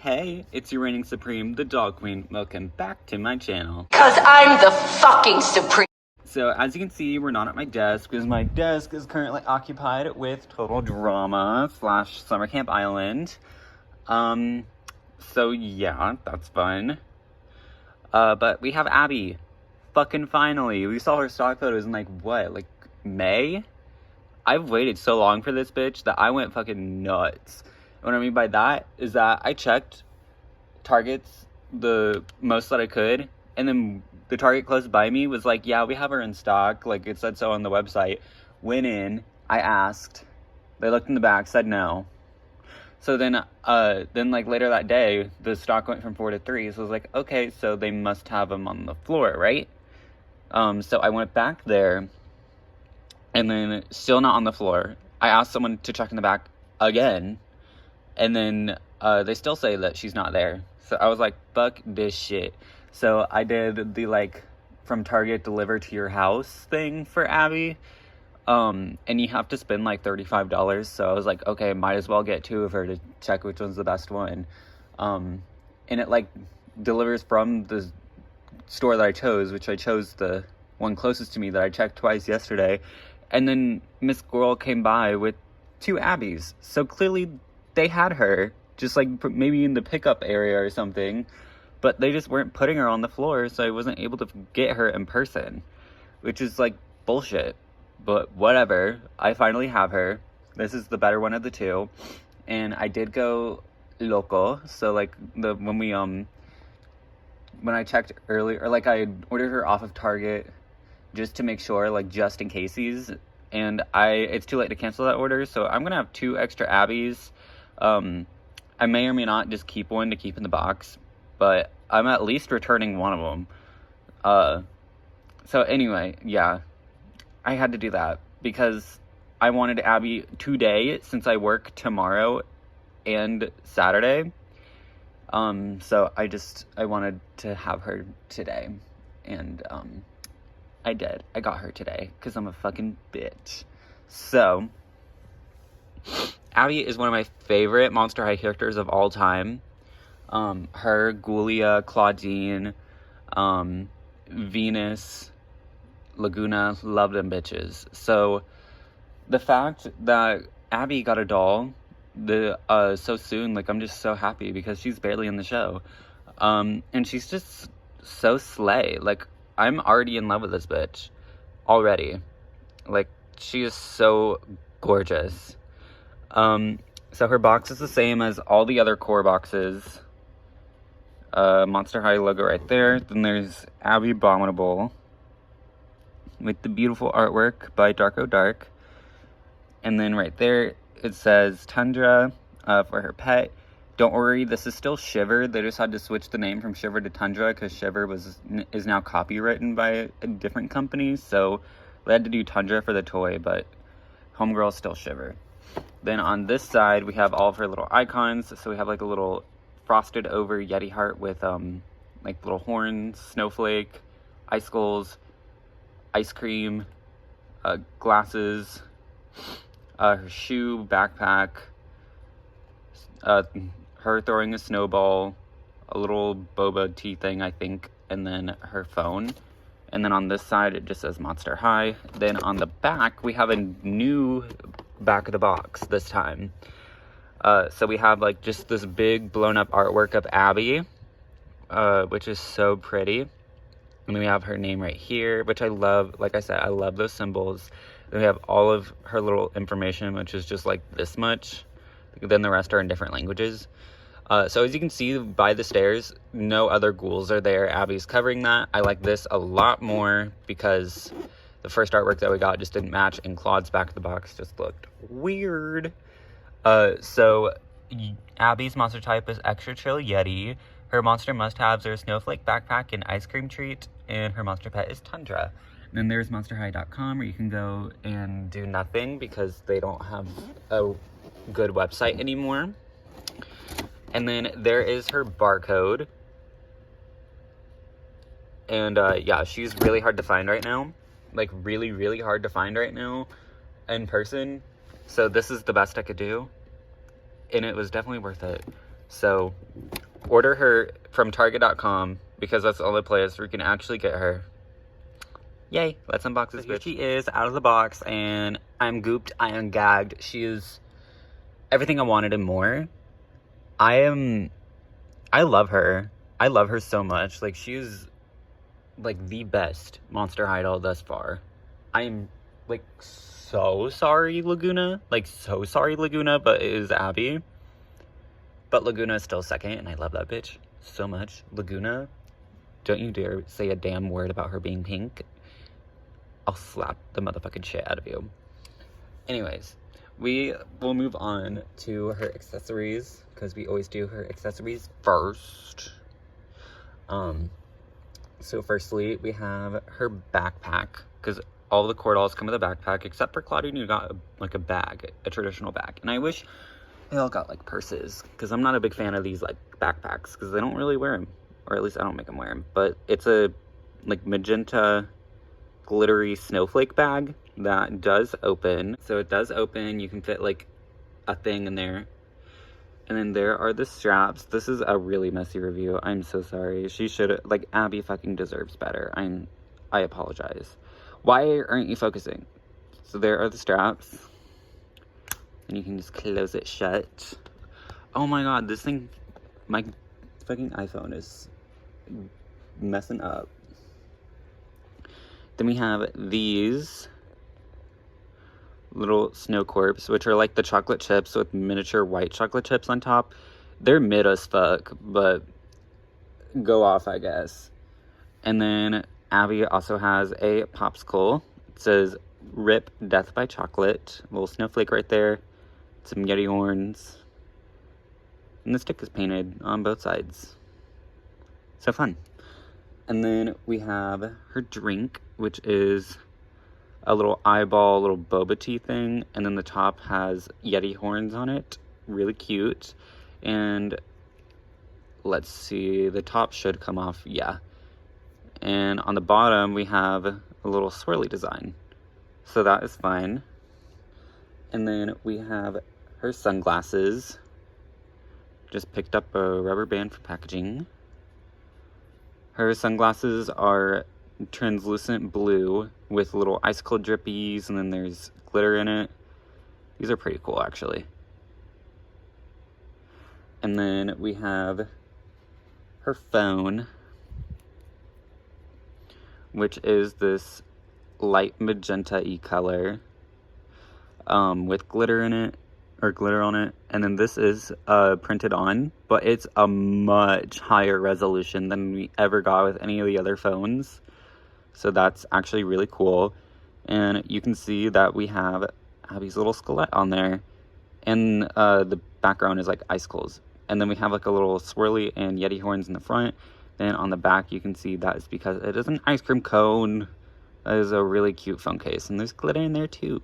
Hey, it's your reigning supreme, the Dog Queen. Welcome back to my channel. 'Cause I'm the fucking supreme. So, as you can see, we're not at my desk, because my desk is currently occupied with Total Drama / Summer Camp Island. So yeah, that's fun. But we have Abbey. Fucking finally. We saw her stock photos in like May? I've waited so long for this bitch that I went fucking nuts. And what I mean by that is that I checked Targets the most that I could, and then the Target close by me was like, yeah, we have her in stock, like it said so on the website. Went in, I asked, they looked in the back, said no. So then like later that day, the stock went from 4 to 3, so I was like, okay, so they must have them on the floor, right? So I went back there, and then still not on the floor. I asked someone to check in the back again, and then they still say that she's not there. So I was like, fuck this shit. So I did the from Target deliver to your house thing for Abbey. And you have to spend like $35. So I was like, okay, might as well get 2 of her to check which one's the best one. And it delivers from the store that I chose, which I chose the one closest to me that I checked twice yesterday. And then Miss Squirrel came by with 2 Abbeys. So clearly they had her, just maybe in the pickup area or something. But they just weren't putting her on the floor, so I wasn't able to get her in person. Which is bullshit. But whatever, I finally have her. This is the better one of the 2. And I did go local. So when I checked earlier, or I ordered her off of Target just to make sure, just in cases. And it's too late to cancel that order, so I'm gonna have 2 extra Abbeys. I may or may not just keep one to keep in the box, but I'm at least returning one of them. So anyway, yeah, I had to do that because I wanted Abbey today since I work tomorrow and Saturday. So I wanted to have her today, and I did. I got her today because I'm a fucking bitch. So Abbey is one of my favorite Monster High characters of all time. Her, Ghoulia, Claudine, Venus, Laguna, love them bitches. So the fact that Abbey got a doll so soon, I'm just so happy because she's barely in the show. And she's just so slay. I'm already in love with this bitch. Already. She is so gorgeous. So her box is the same as all the other core boxes. Monster High logo right there. Then there's Abbey Bominable with the beautiful artwork by Darko Dark. And then right there it says Tundra for her pet. Don't worry, this is still Shiver. They just had to switch the name from Shiver to Tundra because Shiver is now copywritten by a different company. So they had to do Tundra for the toy, but Homegirl's still Shiver. Then on this side, we have all of her little icons. So we have a little frosted over Yeti heart with little horns, snowflake, icicles, ice cream, glasses, her shoe, backpack, her throwing a snowball, a little boba tea thing, I think, and then her phone. And then on this side, it just says Monster High. Then on the back, we have a new back of the box this time. So we have just this big blown up artwork of Abbey, which is so pretty. And then we have her name right here, which I love. Like I said, I love those symbols. Then we have all of her little information, which is just this much. Then the rest are in different languages. So as you can see by the stairs, no other ghouls are there. Abbey's covering that. I like this a lot more because the first artwork that we got just didn't match, and Claude's back of the box just looked weird. So Abbey's monster type is Extra Chill Yeti. Her monster must-haves are Snowflake Backpack and Ice Cream Treat, and her monster pet is Tundra. And then there's monsterhigh.com, where you can go and do nothing because they don't have a good website anymore. And then there is her barcode. And yeah, she's really hard to find right now. Really, really hard to find right now in person. So this is the best I could do. And it was definitely worth it. So order her from Target.com because that's the only place where you can actually get her. Yay, let's unbox this bitch. She is out of the box, and I'm gooped, I am gagged. She is everything I wanted and more. I love her. I love her so much. Like, she's like the best Monster Idol thus far. I'm like so sorry, Laguna. Like, so sorry, Laguna, but it is Abbey. But Laguna is still second, and I love that bitch so much. Laguna, don't you dare say a damn word about her being pink. I'll slap the motherfucking shit out of you. Anyways, we will move on to her accessories, because we always do her accessories first. So firstly, we have her backpack, because all the core dolls come with a backpack, except for Claudine, who got like a bag, a traditional bag. And I wish they all got like purses, because I'm not a big fan of these like backpacks, because they don't really wear them, or at least I don't make them wear them. But it's a like magenta glittery snowflake bag that does open. So it does open, you can fit like a thing in there. And then there are the straps. This is a really messy review. I'm so sorry. She should, like, Abbey fucking deserves better. I apologize. Why aren't you focusing? So there are the straps. And you can just close it shut. Oh my god, this thing, my fucking iPhone is messing up. Then we have these little snow corps, which are like the chocolate chips with miniature white chocolate chips on top. They're mid as fuck, but go off, I guess. And then Abbey also has a popsicle. It says "Rip Death by Chocolate." A little snowflake right there. Some Yeti horns. And the stick is painted on both sides. So fun. And then we have her drink, which is a little eyeball, little boba tea thing. And then the top has Yeti horns on it. Really cute. And let's see, the top should come off, yeah. And on the bottom, we have a little swirly design. So that is fine. And then we have her sunglasses. Just picked up a rubber band for packaging. Her sunglasses are translucent blue with little icicle drippies, and then there's glitter in it. These are pretty cool, actually. And then we have her phone, which is this light magenta-y color with glitter in it, or glitter on it. And then this is printed on, but it's a much higher resolution than we ever got with any of the other phones. So that's actually really cool. And you can see that we have Abby's little skelette on there. And the background is like icicles. And then we have like a little swirly and Yeti horns in the front. Then on the back, you can see that is because it is an ice cream cone. That is a really cute phone case. And there's glitter in there too.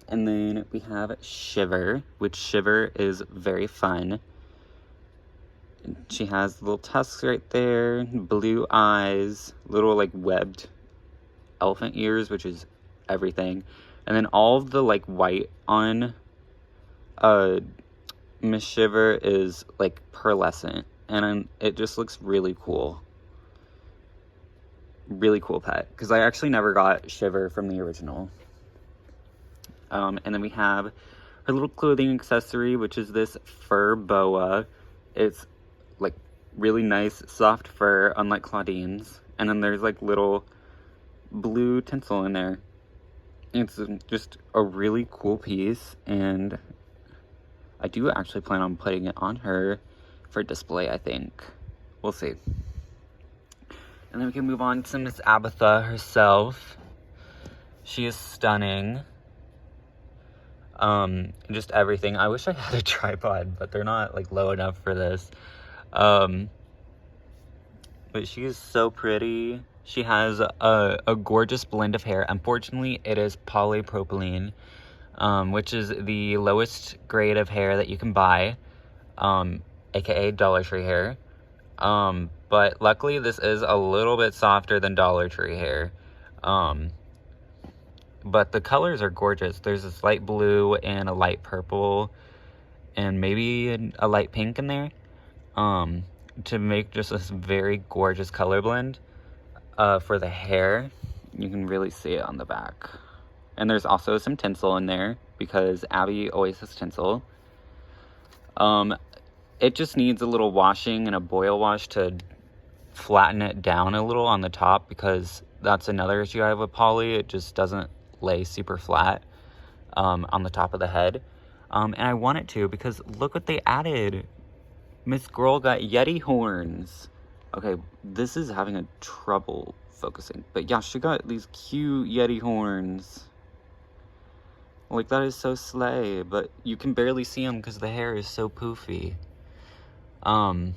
And then we have Shiver, which Shiver is very fun. She has little tusks right there, blue eyes, little like webbed elephant ears, which is everything. And then all of the like white on Miss Shiver is like pearlescent, and it just looks really cool. Really cool pet, because I actually never got Shiver from the original. And then we have her little clothing accessory, which is this fur boa. It's like really nice soft fur, unlike Claudine's. And then there's like little blue tinsel in there. It's just a really cool piece, and I do actually plan on putting it on her for display, I think. We'll see. And then we can move on to Miss Abatha herself. She is stunning. Just everything. I wish I had a tripod, but they're not like low enough for this. But she is so pretty. She has a gorgeous blend of hair. Unfortunately, it is polypropylene, which is the lowest grade of hair that you can buy, aka Dollar Tree hair. But luckily this is a little bit softer than Dollar Tree hair. But the colors are gorgeous. There's this light blue and a light purple. and maybe a light pink in there, to make just this very gorgeous color blend. For the hair, you can really see it on the back. And there's also some tinsel in there, because Abbey always has tinsel. It just needs a little washing and a boil wash to flatten it down a little on the top, because that's another issue I have with Polly. It just doesn't lay super flat on the top of the head. And I want it to, because look what they added. Miss Girl got Yeti horns. Okay, this is having a trouble focusing. But yeah, she got these cute Yeti horns. Like, that is so slay. But you can barely see them because the hair is so poofy. And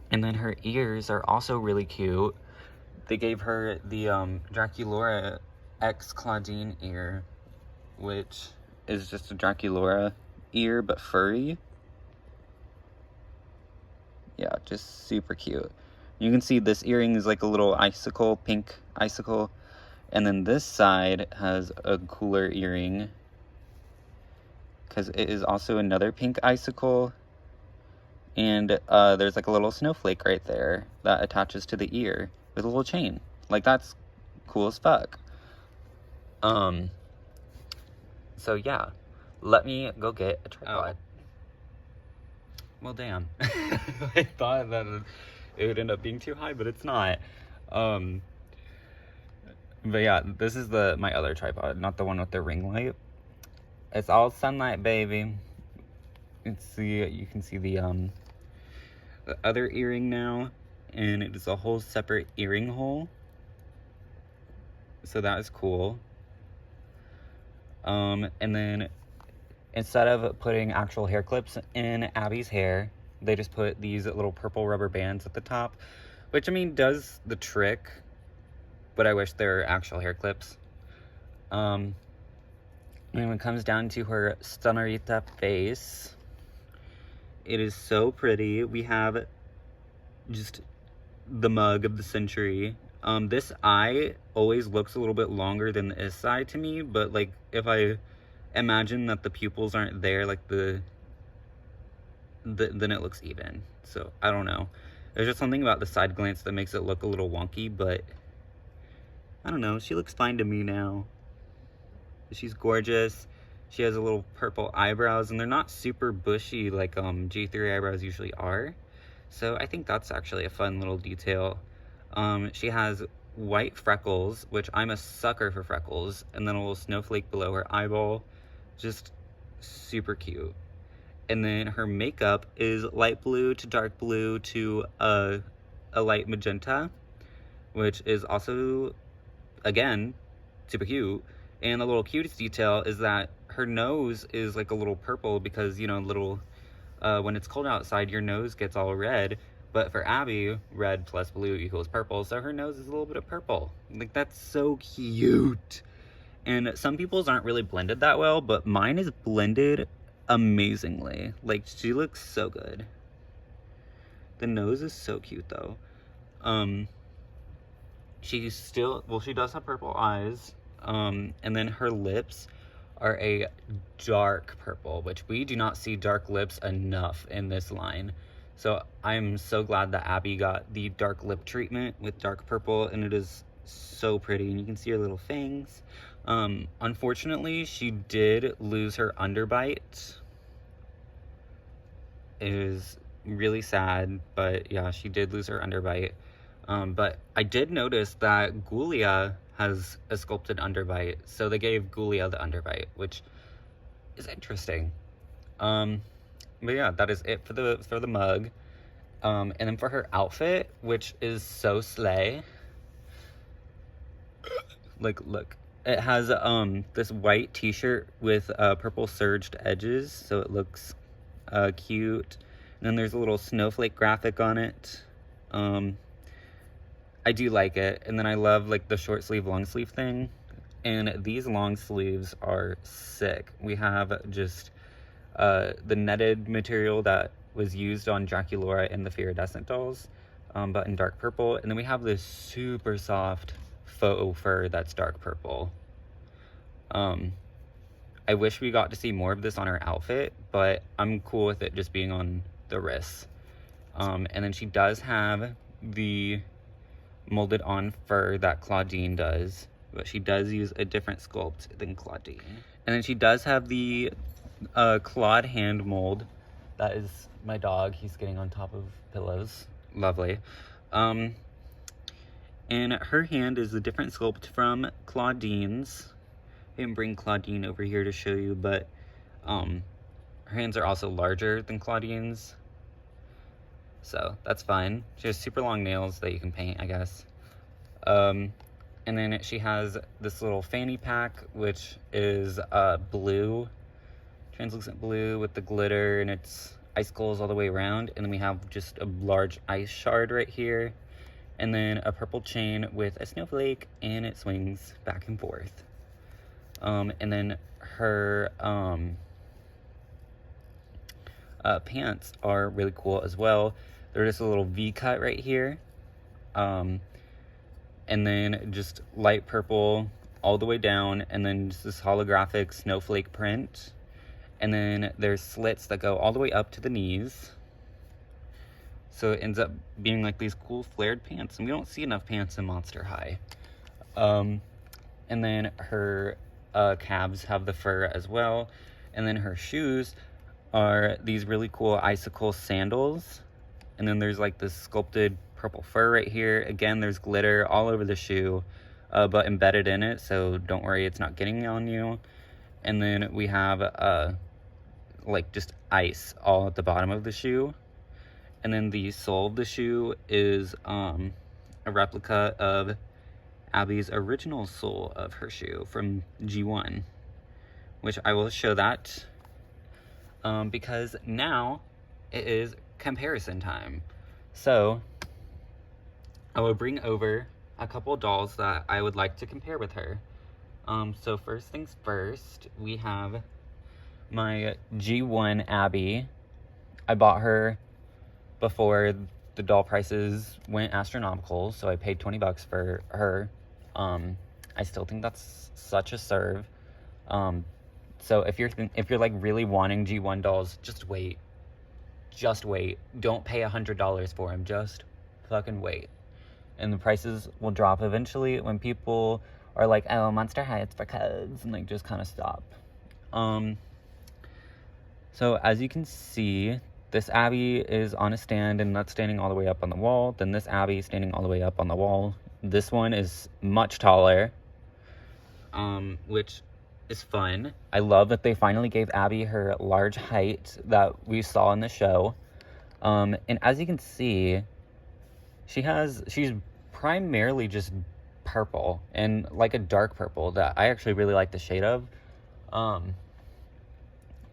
then her ears are also really cute. They gave her the Draculaura X Claudine ear, which is just a Draculaura ear, but furry. Yeah, just super cute. You can see this earring is like a little icicle, pink icicle. And then this side has a cooler earring, because it is also another pink icicle. And there's like a little snowflake right there that attaches to the ear with a little chain. Like, that's cool as fuck. So yeah, let me go get a tripod. Well, damn. I thought that it would end up being too high, but it's not. But yeah, this is my other tripod, not the one with the ring light. It's all sunlight, baby. You can see the other earring now, and it is a whole separate earring hole. So that is cool. And then instead of putting actual hair clips in Abby's hair, they just put these little purple rubber bands at the top, which, I mean, does the trick, but I wish they were actual hair clips. And when it comes down to her Stunnerita face, it is so pretty. We have just the mug of the century. This eye always looks a little bit longer than this eye to me, but like, if I imagine that the pupils aren't there, like then it looks even. So I don't know. There's just something about the side glance that makes it look a little wonky, but I don't know. She looks fine to me now. She's gorgeous. She has a little purple eyebrows, and they're not super bushy like G3 eyebrows usually are. So I think that's actually a fun little detail. She has white freckles, which I'm a sucker for freckles, and then a little snowflake below her eyeball. Just super cute. And then her makeup is light blue to dark blue to a light magenta, which is also, again, super cute. And the little cutest detail is that her nose is like a little purple, because, you know, when it's cold outside, your nose gets all red. But for Abbey, red plus blue equals purple, so her nose is a little bit of purple. Like, that's so cute. And some people's aren't really blended that well, but mine is blended amazingly. Like, she looks so good. The nose is so cute, though. She does have purple eyes. And then her lips are a dark purple, which we do not see dark lips enough in this line. So I'm so glad that Abbey got the dark lip treatment with dark purple, and it is so pretty, and you can see her little fangs. Unfortunately, she did lose her underbite. It is really sad, but yeah, she did lose her underbite. But I did notice that Ghoulia has a sculpted underbite, so they gave Ghoulia the underbite, which is interesting. But yeah, that is it for the mug. And then for her outfit, which is so slay. Like, look. It has this white t-shirt with purple serged edges, so it looks cute. And then there's a little snowflake graphic on it. I do like it. And then I love like the short sleeve, long sleeve thing. And these long sleeves are sick. We have just the netted material that was used on Draculaura and the Iridescent dolls, but in dark purple. And then we have this super soft faux fur that's dark purple. I I wish we got to see more of this on her outfit, but I'm cool with it just being on the wrists. And then she does have the molded on fur that Claudine does, but she does use a different sculpt than Claudine. And then she does have the Claude hand mold. That is my dog. He's getting on top of pillows. Lovely. And her hand is a different sculpt from Claudine's. I didn't bring Claudine over here to show you, but her hands are also larger than Claudine's. So that's fine. She has super long nails that you can paint, I guess. And then she has this little fanny pack, which is blue, translucent blue with the glitter, and it's icicles all the way around. And then we have just a large ice shard right here, and then a purple chain with a snowflake, and it swings back and forth. And then her pants are really cool as well. They're just a little V-cut right here. And then just light purple all the way down, and then just this holographic snowflake print. And then there's slits that go all the way up to the knees. So it ends up being like these cool flared pants. And we don't see enough pants in Monster High. And then her calves have the fur as well. And then her shoes are these really cool icicle sandals. And then there's like this sculpted purple fur right here. Again, there's glitter all over the shoe, but embedded in it, so don't worry, it's not getting on you. And then we have like just ice all at the bottom of the shoe. And then the sole of the shoe is a replica of Abbey's original sole of her shoe from G1, which I will show that because now it is comparison time. So I will bring over a couple dolls that I would like to compare with her. So first things first, we have my G1 Abbey. I bought her before the doll prices went astronomical, so I paid 20 bucks for her. I still think that's such a serve. So if you're like really wanting G1 dolls, just wait. Just wait. Don't pay $100 for them. Just fucking wait. And the prices will drop eventually when people are like, oh, Monster High, it's for kids, and like just kind of stop. So as you can see, this Abbey is on a stand and that's standing all the way up on the wall. Then this Abbey is standing all the way up on the wall. This one is much taller, which is fun. I love that they finally gave Abbey her large height that we saw in the show. And as you can see, she's primarily just purple, and like a dark purple that I actually really like the shade of.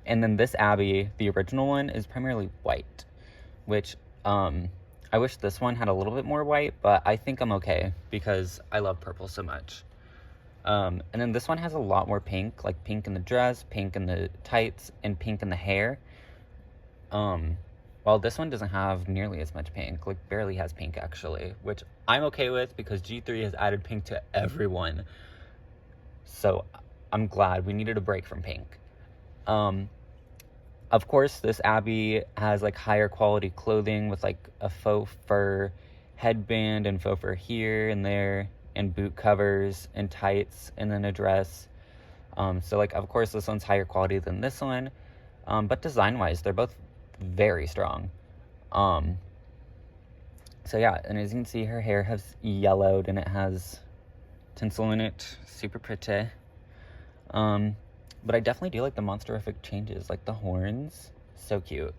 And then this Abbey, the original one, is primarily white, which I wish this one had a little bit more white, but I think I'm okay because I love purple so much. And then this one has a lot more pink, like pink in the dress, pink in the tights, and pink in the hair. While this one doesn't have nearly as much pink, like barely has pink actually, which I'm okay with because G3 has added pink to everyone. So I'm glad. We needed a break from pink. Of course, this Abbey has like higher quality clothing with like a faux fur headband and faux fur here and there, and boot covers and tights, and then a dress. So like, of course, this one's higher quality than this one, but design-wise, they're both very strong. So yeah, and as you can see, her hair has yellowed and it has tinsel in it, super pretty. But I definitely do like the monsterific changes, like the horns, so cute.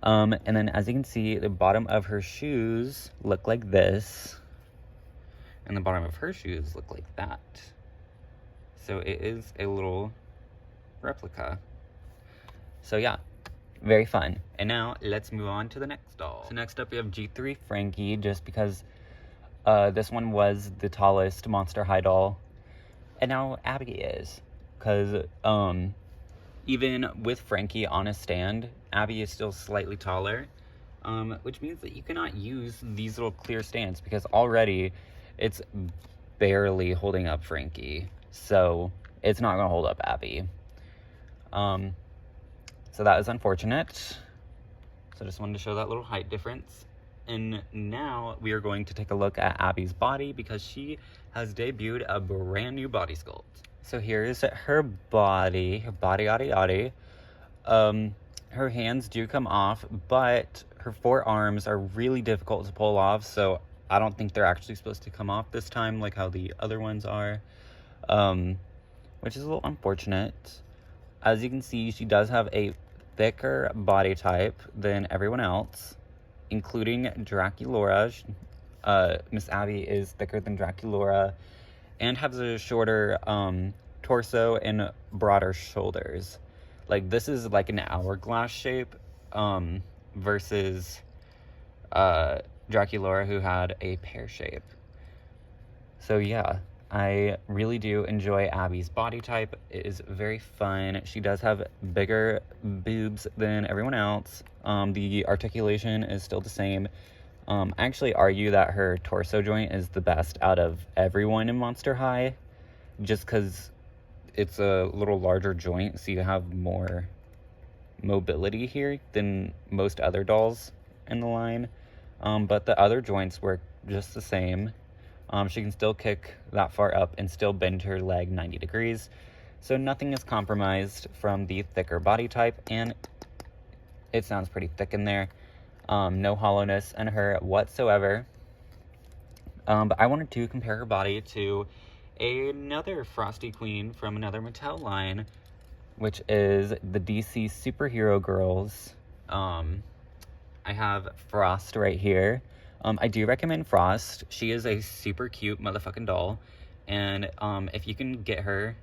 And then as you can see, the bottom of her shoes look like this, and the bottom of her shoes look like that. So it is a little replica. So yeah, very fun. And now let's move on to the next doll. So next up we have G3 Frankie, just because this one was the tallest Monster High doll, and now Abbey is. Because even with Frankie on a stand, Abbey is still slightly taller, which means that you cannot use these little clear stands because already it's barely holding up Frankie, so it's not going to hold up Abbey. So that is unfortunate. So just wanted to show that little height difference. And now we are going to take a look at Abby's body because she has debuted a brand new body sculpt. So here's her body, yaddy yaddy. Her hands do come off, but her forearms are really difficult to pull off, so I don't think they're actually supposed to come off this time like how the other ones are, which is a little unfortunate. As you can see, she does have a thicker body type than everyone else, including Draculaura. Miss Abbey is thicker than Draculaura and has a shorter torso and broader shoulders. Like, this is like an hourglass shape versus Draculaura, who had a pear shape. So yeah, I really do enjoy Abby's body type. It is very fun. She does have bigger boobs than everyone else. The articulation is still the same. I actually argue that her torso joint is the best out of everyone in Monster High, just because it's a little larger joint, so you have more mobility here than most other dolls in the line. But the other joints work just the same. She can still kick that far up and still bend her leg 90 degrees. So nothing is compromised from the thicker body type, and it sounds pretty thick in there. No hollowness in her whatsoever. But I wanted to compare her body to another Frosty Queen from another Mattel line, which is the DC Superhero Girls. I have Frost right here. I do recommend Frost. She is a super cute motherfucking doll, and if you can get her,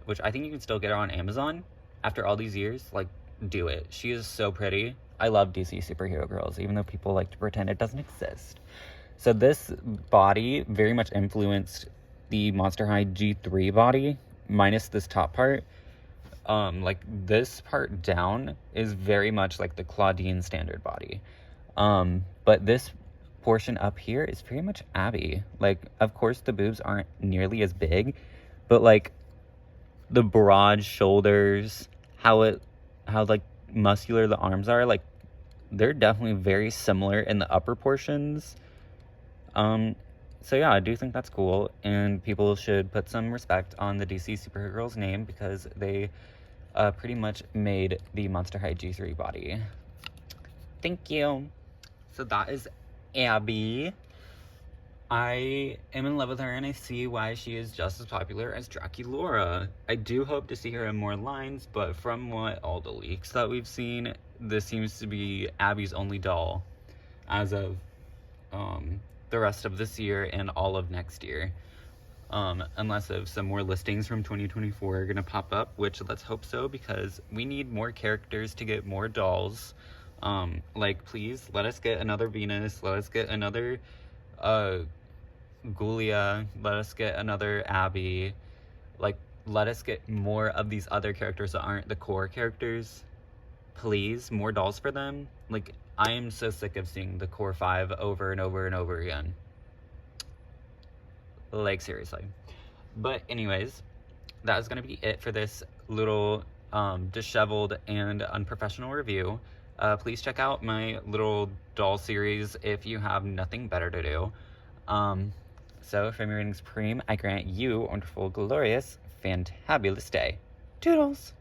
which I think you can still get her on Amazon after all these years, like, do it. She is so pretty. I love DC Superhero Girls, even though people like to pretend it doesn't exist. So this body very much influenced the Monster High G3 body, minus this top part. Like, this part down is very much like the Claudine standard body. But this portion up here is pretty much Abbey. Like, of course the boobs aren't nearly as big, but like the broad shoulders, how like muscular the arms are, like, they're definitely very similar in the upper portions. So yeah, I do think that's cool, and people should put some respect on the DC Superhero Girls name because they pretty much made the Monster High G3 body. Thank you. So that is Abbey. I am in love with her, and I see why she is just as popular as Draculaura. I do hope to see her in more lines, but from all the leaks that we've seen, this seems to be Abby's only doll as of the rest of this year and all of next year. Unless if some more listings from 2024 are gonna pop up, which let's hope so, because we need more characters to get more dolls. Like, please let us get another Venus, let us get another Ghoulia, let us get another Abbey. Like, let us get more of these other characters that aren't the core characters. Please, more dolls for them. Like, I am so sick of seeing the core 5 over and over and over again. Like, seriously. But anyways, that is going to be it for this little disheveled and unprofessional review. Please check out my little doll series if you have nothing better to do. So from your readings Supreme, I grant you a wonderful, glorious, fantabulous day. Toodles!